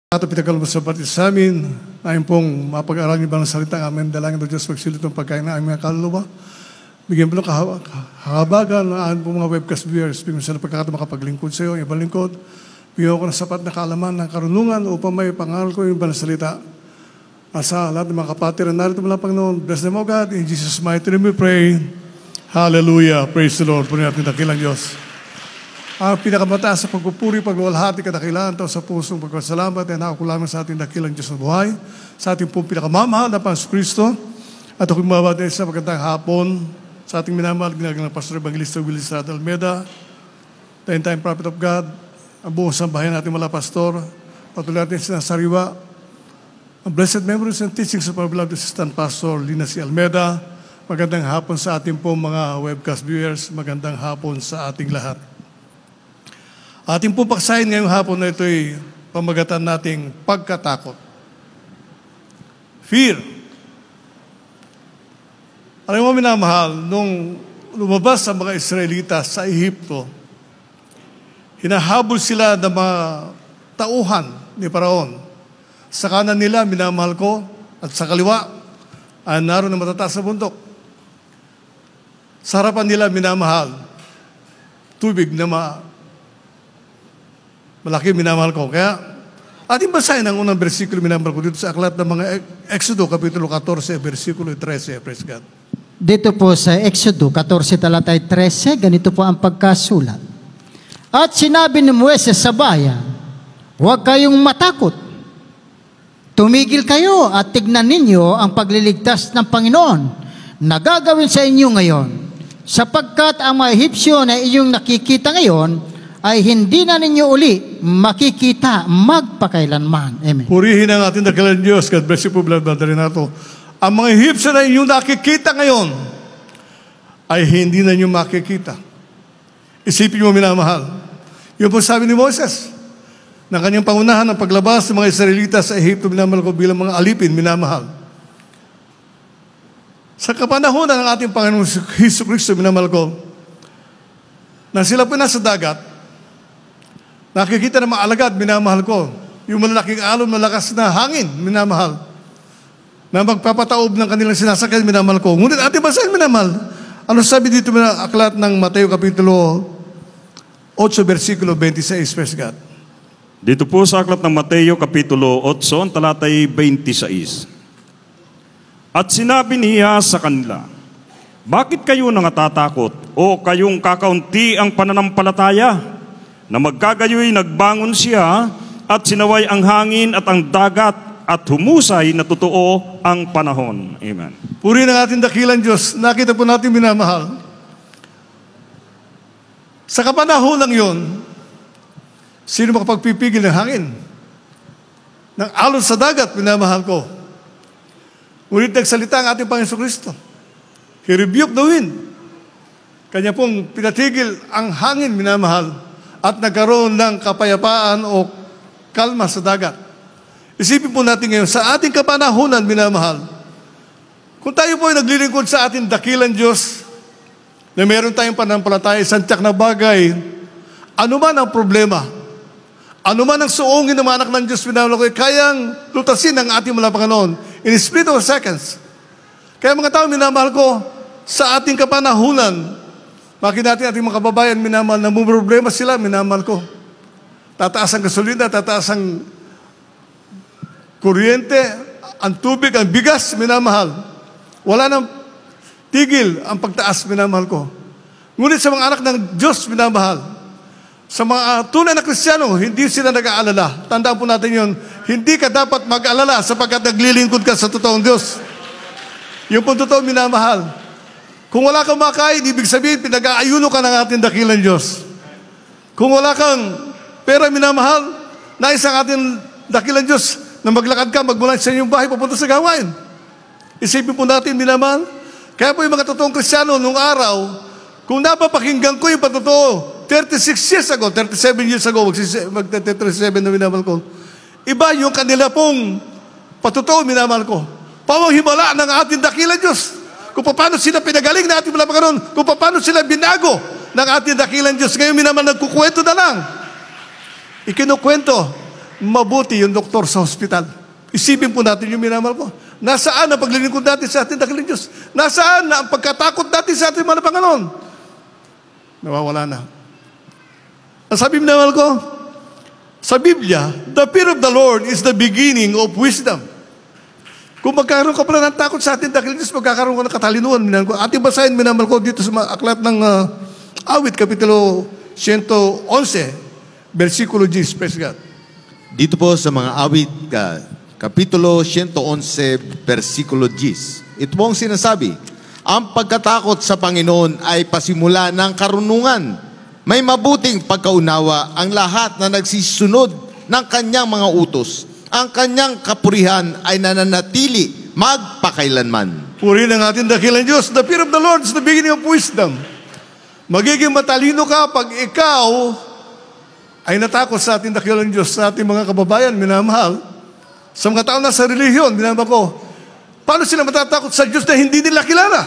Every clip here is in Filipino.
Ato pinagkalabas sa batis sa amin, ayon pong mapag-aral niyo ba ng salita ng amin, dalangin ng Diyos magsilit ng pagkain na aming mga kaluluwa. Bigyan po ng kahabagan ng ayon pong mga webcast viewers, bigyan sa pagkakataon makapaglingkod sa iyo, yung ibang lingkod. Bigyan ko ng sapat na kaalaman ng karunungan upang may pangaral ko yung ibang salita. Asa lahat ng mga kapatid na narito mula Panginoon, bless them, O God, in Jesus' mighty name we pray. Hallelujah, praise the Lord. Punin natin dakilang Diyos. Ang pinakamataas sa pagpupuri, pagluwalhati, kadakilaan, tao sa pusong pagkasalamat, ay nakakulaman sa ating dakilang Diyos ng buhay, sa ating pong pinakamamahal na Panginoon Kristo, at ako'y mababati sa magandang hapon, sa ating minamahal, ginagalang Pastor Evangelista Willis Rad Almeida, time prophet of God, ang buong sambahayan natin mula Pastor, patuloy natin sinasariwa, ang blessed memories and teachings of our beloved Assistant Pastor Lina C. Almeida. Magandang hapon sa ating pong mga webcast viewers, magandang hapon sa ating lahat. Ating pong paksahin ngayong hapon na ito ay pamagatan nating pagkatakot. Fear. Alam mo minamahal, nung lumabas ang mga Israelita sa Ehipto, hinahabol sila ng mga tauhan ni Paraon. Sa kanan nila, minamahal ko, at sa kaliwa, naroon na matataas na bundok. Sa harapan nila, minamahal, tubig na malaki, minamahal ko. Kaya, ating basahin ang unang bersikulo, minamahal ko, dito sa aklat ng mga Exodo, Kapitulo 14, versikulo 13. Praise God. Dito po sa Exodo 14, talatay 13, ganito po ang pagkasulat. At sinabi ni Moises sa bayan, huwag kayong matakot. Tumigil kayo at tignan ninyo ang pagliligtas ng Panginoon na gagawin sa inyo ngayon, sapagkat ang mga Ehipsyo na inyong nakikita ngayon ay hindi na ninyo uli makikita magpakailanman. Amen. Purihin ang ating dakilang Diyos. God bless you po, beloved brother Renato. Ang mga Ehipsyo na inyong nakikita ngayon ay hindi na ninyo makikita. Isipin mo, minamahal. Yun po sabi ni Moses, ng kanyang pangunahan ng paglabas ng mga Israelita sa Ehipto, minamahal ko, bilang mga alipin, minamahal. Sa kapanahonan ng ating Panginoong Jesucristo, minamahal ko, na sila po nasa dagat, nakikita ng mga alagad, minamahal ko, yung malalaking alon, malakas na hangin, minamahal, na magpapataob ng kanilang sinasakyan, minamahal ko. Ngunit ating basahin, minamahal, ano sabi dito na aklat ng Mateo Kapitulo 8, versikulo 26, praise God. Dito po sa aklat ng Mateo Kapitulo 8, talatay 26. At sinabi niya sa kanila, bakit kayo nangatatakot o kayong kakaunti ang pananampalataya? Na magkagayoy nagbangon siya at sinaway ang hangin at ang dagat at humusay na totoo ang panahon. Amen. Puri ng ating dakilang Diyos, nakita po natin minamahal. Sa kapanahon lang yun, sino makapagpipigil ng hangin? Ng alon sa dagat, minamahal ko. Ngunit nagsalita ang ating Panginoon Kristo. He rebuked the wind. Kanya pong pinatigil ang hangin, minamahal, at nagkaroon ng kapayapaan o kalma sa dagat. Isipin po natin ngayon, sa ating kapanahunan, minamahal, kung tayo po ay naglilingkod sa ating dakilang Diyos, na meron tayong pananampalataya, isang tiyak na bagay, ano man ang problema, ano man ang suongin ng mga anak ng Diyos, minamahal ko, kayang lutasin ang ating mga Panginoon in a split of seconds. Kaya mga tao, minamahal ko, sa ating kapanahunan, makita natin ating mga kababayan, minamahal, na problema sila, minamahal ko. Tataas ang gasolina, tataas ang kuryente, ang tubig, ang bigas, minamahal. Wala nang tigil ang pagtaas, minamahal ko. Ngunit sa mga anak ng Diyos, minamahal, sa mga tunay na Kristiyano, hindi sila nag-aalala. Tandaan po natin yun, hindi ka dapat mag-alala sapagkat naglilingkod ka sa totoong Diyos. Yung po totoo, minamahal. Kung wala kang makain, ibig sabihin, pinag-aayuno ka ng ating dakilang Diyos. Kung wala kang pera, minamahal, nais ang ating dakilang Diyos na maglakad ka, magmula sa inyong bahay, papunta sa gawain. Isipin po natin, minamahal. Kaya po yung mga totoong Kristiyano, nung araw, kung napapakinggan ko yung patotoo, 36 years ago, 37 years ago, mag-37 na minamahal ko, iba yung kanila pong patotoo, minamahal ko. Pamahimala ng ating dakilang Diyos. Kung paano sila pinagaling na ating mga Panginoon, kung paano sila binago ng ating dakilang Diyos. Ngayon naman nagkukwento na lang. Ikinukwento mabuti yung doktor sa hospital. Isipin po natin yung minamahal ko. Nasaan ang paglilingkod natin sa ating dakilang Diyos? Nasaan na ang pagkatakot natin sa ating mga Panginoon? Nawawala na. Ang sabi minamahal ko, sa Biblia, the fear of the Lord is the beginning of wisdom. Kung magkakaroon ka pala ng takot sa ating dakilang Diyos, magkakaroon ka ng katalinuhan. Minamahal ko. Ating basahin, minamahal ko, dito sa aklat ng Awit, Kapitulo 111, versikulo 10, praise God. Dito po sa mga Awit, Kapitulo 111, versikulo 10. Ito po ang sinasabi, ang pagkatakot sa Panginoon ay pasimula ng karunungan. May mabuting pagkaunawa ang lahat na nagsisunod ng kanyang mga utos. Ang kanyang kapurihan ay nananatili magpakailanman. Puri ng ating dakilang Diyos. The fear of the Lord is the beginning of wisdom. Magiging matalino ka pag ikaw ay natakot sa ating dakilang Diyos, sa ating mga kababayan, minamahal. Sa mga tao na sa relihiyon, minamahal ko, paano sila matatakot sa Diyos na hindi nila kilala?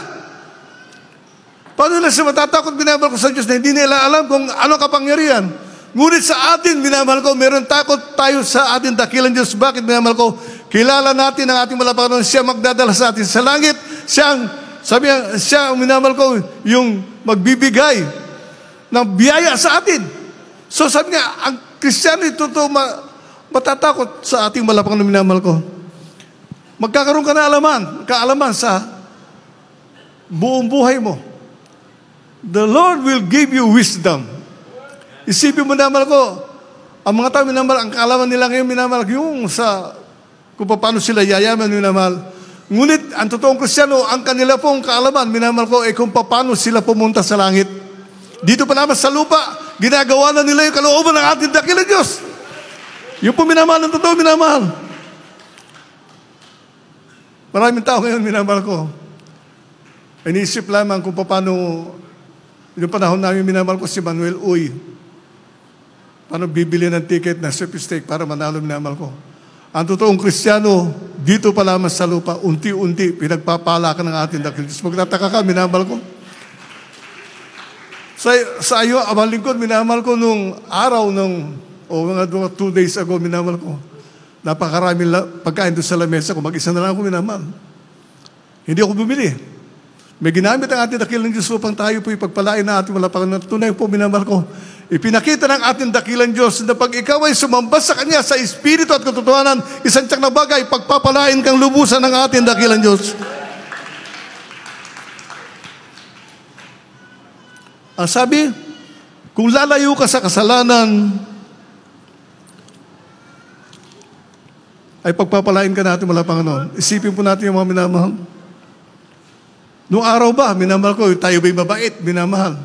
Paano nila sila matatakot, minamahal ko, sa Diyos na hindi nila alam kung ano kapangyarihan? Ngunit sa atin, minamahal ko, meron takot tayo sa ating dakilang Diyos. Bakit, minamahal ko? Kilala natin ang ating Panginoon, siya magdadala sa atin sa langit. Siya, minamahal ko, yung magbibigay ng biyaya sa atin. So sabi nga, ang Kristiyano ito matatakot sa ating malapang na minamahal ko. Magkakaroon ka na kaalaman sa buong buhay mo. The Lord will give you wisdom. Isipin mo, minamahal ko, ang mga tao minamahal, ang kaalaman nila ngayon minamahal, yung sa kung paano sila yayaman minamahal. Ngunit ang totoong Kristiyano, ang kanila pong kaalaman minamahal ko, ay kung paano sila pumunta sa langit. Dito pa naman sa lupa, ginagawa na nila yung kalooban ng ating dakilang Diyos. Yung po minamahal ng totoo, minamahal. Maraming tao ngayon, minamahal ko. Iniisip lamang kung paano, yung panahon namin, minamahal ko si Manuel Uy. Paano bibili ng ticket na steak para manalo, minamahal ko. Ang totoong Kristiyano, dito pa lamang sa lupa, unti-unti, pinagpapala ka ng ating dakilang Diyos. Magtataka ka, minamahal ko. Sa iyo, amang lingkod, minamahal ko nung araw mga 2 days ago, minamahal ko. Napakaraming pagkain doon sa lamesa ko. Mag-isa na lang ako, minamahal. Hindi ako bumili. May ginamit ang ating dakilang Diyos upang tayo po ipagpalain na ating malapakan. Tunay po, minamahal ko. Ipinakita ng ating dakilang Diyos na pag ikaw ay sumambas sa Kanya sa Espiritu at katotohanan, isang tiyak na bagay, pagpapalain kang lubusan ng ating dakilang Diyos. Ang sabi, kung lalayo ka sa kasalanan, ay pagpapalain ka natin mula Panginoon. Isipin po natin yung mga minamahal. Noong araw ba, minamahal ko, tayo ba'y mabait, minamahal?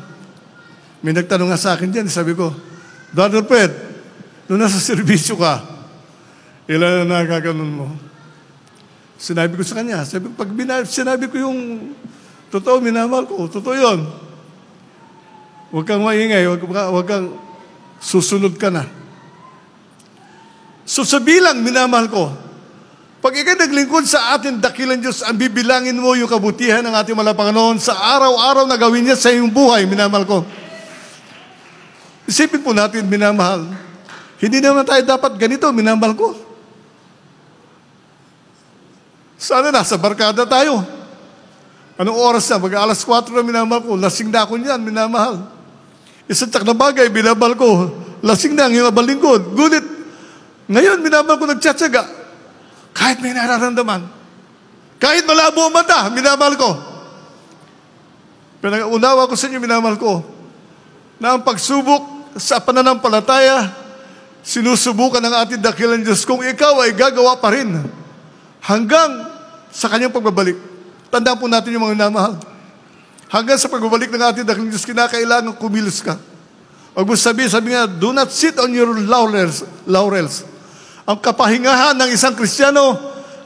May nagtanong nga sa akin dyan, sabi ko, Brother Fred, nung nasa servisyo ka, ilan na nakakanon mo? Sinabi ko sa kanya, sinabi ko yung totoo, minamahal ko, totoo yun. Huwag kang maingay, huwag kang susunod ka na. So sa bilang, minamahal ko, pag ikay naglingkod sa ating dakilang Diyos, ang bibilangin mo yung kabutihan ng ating mga Panginoon sa araw-araw na gawin niya sa iyong buhay, minamahal ko. Isipin po natin, minamahal, hindi naman tayo dapat ganito, minamahal ko. Sana nasa barkada tayo. Anong oras na? Mag-alas 4 na, minamahal ko. Lasing na ako niyan, minamahal. Isang tiyak na bagay, minamahal ko. Lasing na ang iyong abalingkod. Ngunit, ngayon, minamahal ko nagtsatsaga. Kahit may nararamdaman. Kahit malabo ang mata, minamahal ko. Pero unawa ko sa inyo, minamahal ko, na ang pagsubok sa pananampalataya, sinusubukan ng ating dakilang Diyos kung ikaw ay gagawa pa rin hanggang sa kanyang pagbabalik. Tandaan po natin yung mga minamahal. Hanggang sa pagbabalik ng ating dakilang Diyos, kinakailangan kumilos ka. Huwag mo sabi nga, do not sit on your laurels. Ang kapahingahan ng isang Kristiyano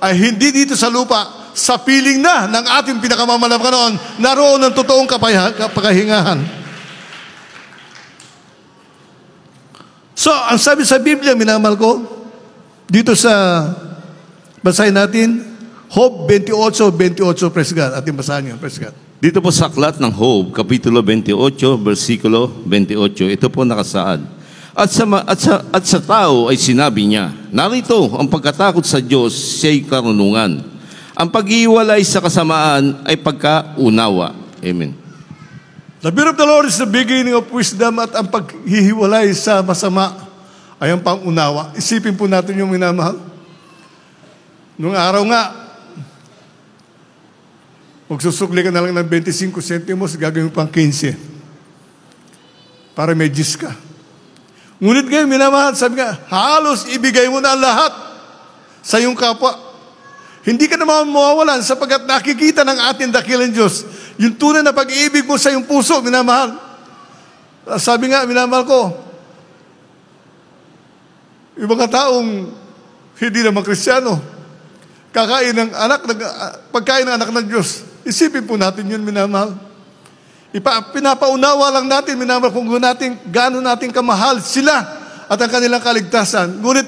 ay hindi dito sa lupa, sa piling na ng ating pinakamamalakan noon, naroon ang totoong kapahingahan. So, ang sabi sa Biblia, minamahal ko, dito sa, basahin natin, Job 28:28, praise God. Ating basahin yun, praise God. Dito po sa aklat ng Job, Kapitulo 28, versikulo 28, ito po nakasaad. At sa tao ay sinabi niya, narito ang pagkatakot sa Diyos siya'y karunungan. Ang pag-iwalay sa kasamaan ay pagkaunawa. Amen. The fear of the Lord is the beginning of wisdom, at ang paghihiwalay sa masama ay ang pangunawa. Isipin po natin yung minamahal. Nung araw nga, magsusukli ka na lang ng 25 centimos, gagawin pang 15. Para may gis ka. Ngunit ngayon, minamahal, sabi nga, halos ibigay mo na ang lahat sa iyong kapwa. Hindi ka naman mawawalan sapagkat nakikita ng ating dakilang Diyos yung tunay na pag-ibig mo sa iyong puso, minamahal. Sabi nga, minamahal ko, yung mga taong hindi naman Kristiyano, pagkain ng anak ng Diyos, isipin po natin yun, minamahal. Pinapaunawa lang natin, minamahal, kung gaano natin kamahal sila at ang kanilang kaligtasan. Ngunit,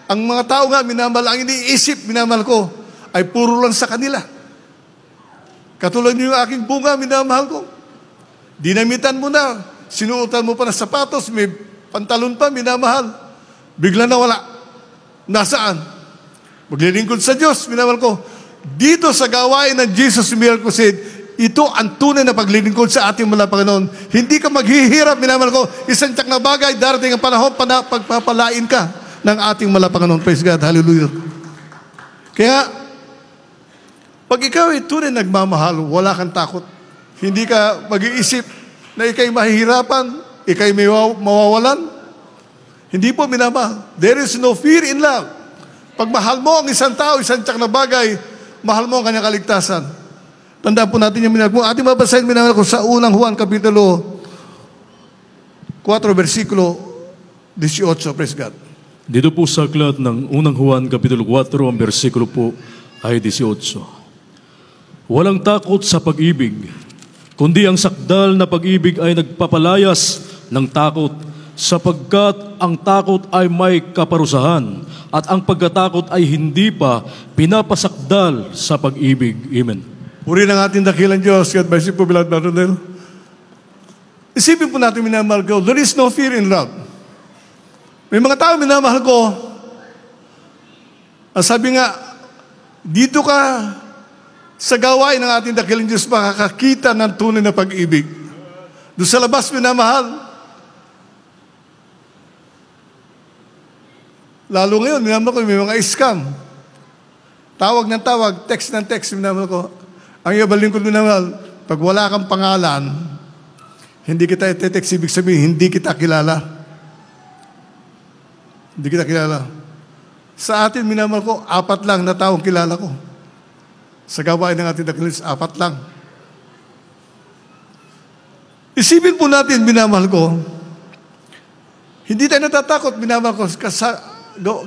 ang mga tao nga, minamahal, ang iniisip, minamahal ko, ay puro lang sa kanila. Katulad niyo yung aking bunga, minamahal ko. Dinamitan mo na, sinuotan mo pa ng sapatos, may pantalon pa, minamahal. Bigla na wala. Nasaan? Maglilingkod sa Diyos, minamahal ko. Dito sa gawain ng Jesus Miracle Crusade, ito ang tunay na paglilingkod sa ating mga Panginoon. Hindi ka maghihirap, minamahal ko. Isang tiyak na bagay, darating ang panahon, pagpapalain ka ng ating mga Panginoon. Praise God, hallelujah. Kaya, pag ikaw ay tunay nagmamahal, wala kang takot. Hindi ka mag-iisip na ikay mahihirapan, ikay may mawawalan. Hindi po, minamahal. There is no fear in love. Pag mahal mo ang isang tao, isang tiyak na bagay, mahal mo ang kanyang kaligtasan. Tandaan po natin yung minamahal. Kung ating mabasahin, minamahal ko sa unang Juan, Kapitulo 4, versikulo 18. Praise God. Dito po sa aklat ng unang Juan, Kapitulo 4, ang versikulo po ay 18. Walang takot sa pag-ibig, kundi ang sakdal na pag-ibig ay nagpapalayas ng takot, sapagkat ang takot ay may kaparusahan, at ang pagkatakot ay hindi pa pinapasakdal sa pag-ibig. Amen. Puri ng ating dakilang Diyos. God bless you po, beloved brother. Isipin po natin, minamahal ko, there is no fear in love. May mga tao, minamahal ko, sabi nga, dito ka sa gawain ng ating dakilang Diyos, makakakita ng tunay na pag-ibig. Doon sa labas, minamahal. Lalo ngayon, minamahal ko, may mga scam. Tawag ng tawag, text ng text, minamahal ko. Ang ibaling ko, minamahal, pag wala kang pangalan, hindi kita text, ibig sabihin, hindi kita kilala. Hindi kita kilala. Sa atin, minamahal ko, 4 lang na taong kilala ko. Sa gawain ng ating dakilang Diyos, 4 lang. Isipin po natin, minamahal ko, hindi tayo natatakot, minamahal ko,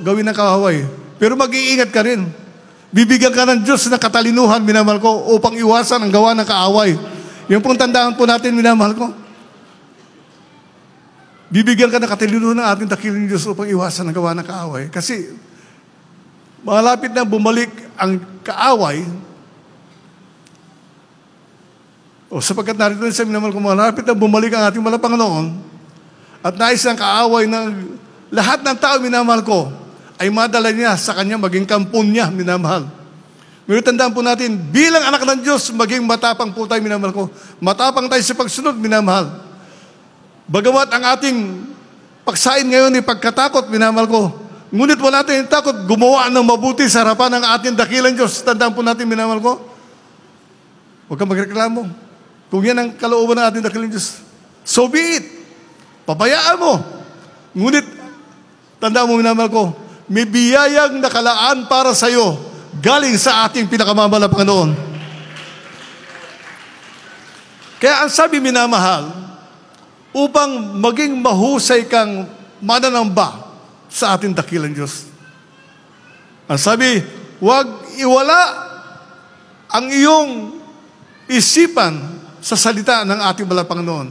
gawin ng kaaway. Pero mag-iingat ka rin. Bibigyan ka ng Diyos ng katalinuhan, minamahal ko, upang iwasan ang gawa ng kaaway. Yung pong tandaan po natin, minamahal ko. Bibigyan ka ng katalinuhan ng ating dakilang Diyos upang iwasan ang gawa ng kaaway. Kasi, malapit na bumalik ang kaaway, sapagkat narito sa minamahal ko, malapit na bumalik ang ating mga Panginoon, at nais ang kaaway ng lahat ng tao, minamahal ko, ay madala niya sa kanya, maging kampon niya, minamahal. Pero tandaan po natin, bilang anak ng Diyos, maging matapang po tayo, minamahal ko. Matapang tayo sa pagsunod, minamahal. Bagamat ang ating paksain ngayon ay pagkatakot, minamahal ko, ngunit wala tayong takot, gumawa ng mabuti sa harapan ng ating dakilang Diyos. Tandaan po natin, minamahal ko, huwag kang magreklamo. Kung yan ang kalooban ng ating dakilang Diyos, so be it. Pabayaan mo. Ngunit, tandaan mo, minamahal ko, may biyayang nakalaan para sa iyo galing sa ating pinakamamahal na Panginoon. Kaya ang sabi, minamahal, upang maging mahusay kang mananamba sa ating dakilang Diyos. Ang sabi, huwag iwala ang iyong isipan sa salita ng ating mahal na Panginoon.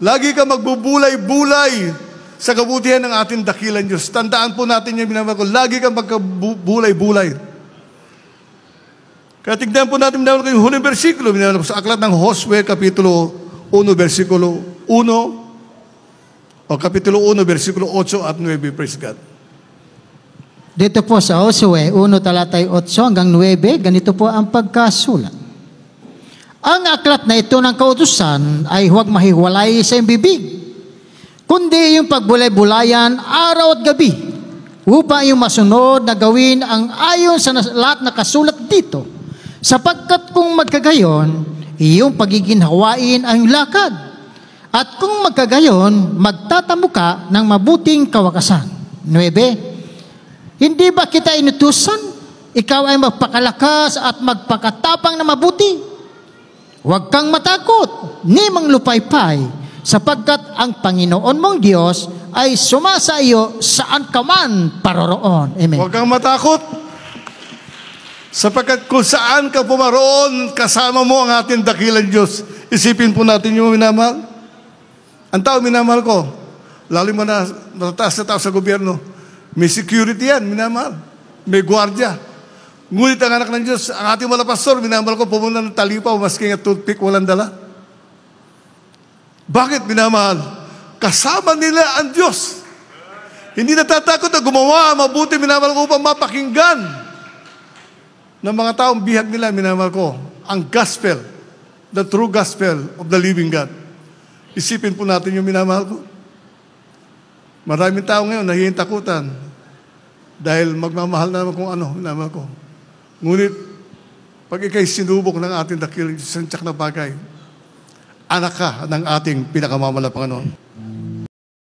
Lagi ka magbubulay-bulay sa kabutihan ng ating dakilang Diyos. Tandaan po natin yung minamahal ko, lagi ka magkabulay-bulay. Kaya tignan po natin minamahal ko yung huling versikulo, minamahal ko sa aklat ng Josue, Kapitulo 1, versikulo 1. O Kapitulo 1, versikulo 8 at 9, praise God. Dito po sa Josue 1 talatay 8 hanggang 9, ganito po ang pagkasulat. Ang aklat na ito ng kautusan ay huwag mahiwalay sa iyong bibig, kundi yung pagbulay-bulayan araw at gabi, upang yung masunod na gawin ang ayon sa lahat na kasulat dito, sapagkat kung magkagayon, iyong pagiginhawain ang lakad, at kung magkagayon, magtatamo ka ng mabuting kawakasan. 9. Hindi ba kita inutusan? Ikaw ay magpakalakas at magpakatapang na mabuti. Huwag kang matakot, ni manglupaypay, sapagkat ang Panginoon mong Diyos ay sumasa iyo saan ka man paroroon. Amen. Huwag kang matakot, sapagkat kung saan ka pumaroon, kasama mo ang ating dakilang Diyos. Isipin po natin yung minamahal. Ang tao minamahal ko, lalo mo na matataas na tao sa gobyerno, may security yan, minamahal. May gwardiya. Ngunit ang anak ng Diyos, ang ating mga pastor, minamahal ko, pumunta ng talipaw, maski nga toothpick, walang dala. Bakit minamahal? Kasama nila ang Diyos. Hindi natatakot na gumawa mabuti, minamahal ko, upang mapakinggan ng mga taong bihag nila, minamahal ko, ang gospel, the true gospel of the living God. Isipin po natin yung minamahal ko. Maraming tao ngayon nahihintakutan dahil magmamahal na naman kung ano, minamahal ko. Ngunit, pag ikay sinubok ng ating dakilang Diyos, na bagay, anak ka ng ating pinakamamahal na Panginoon.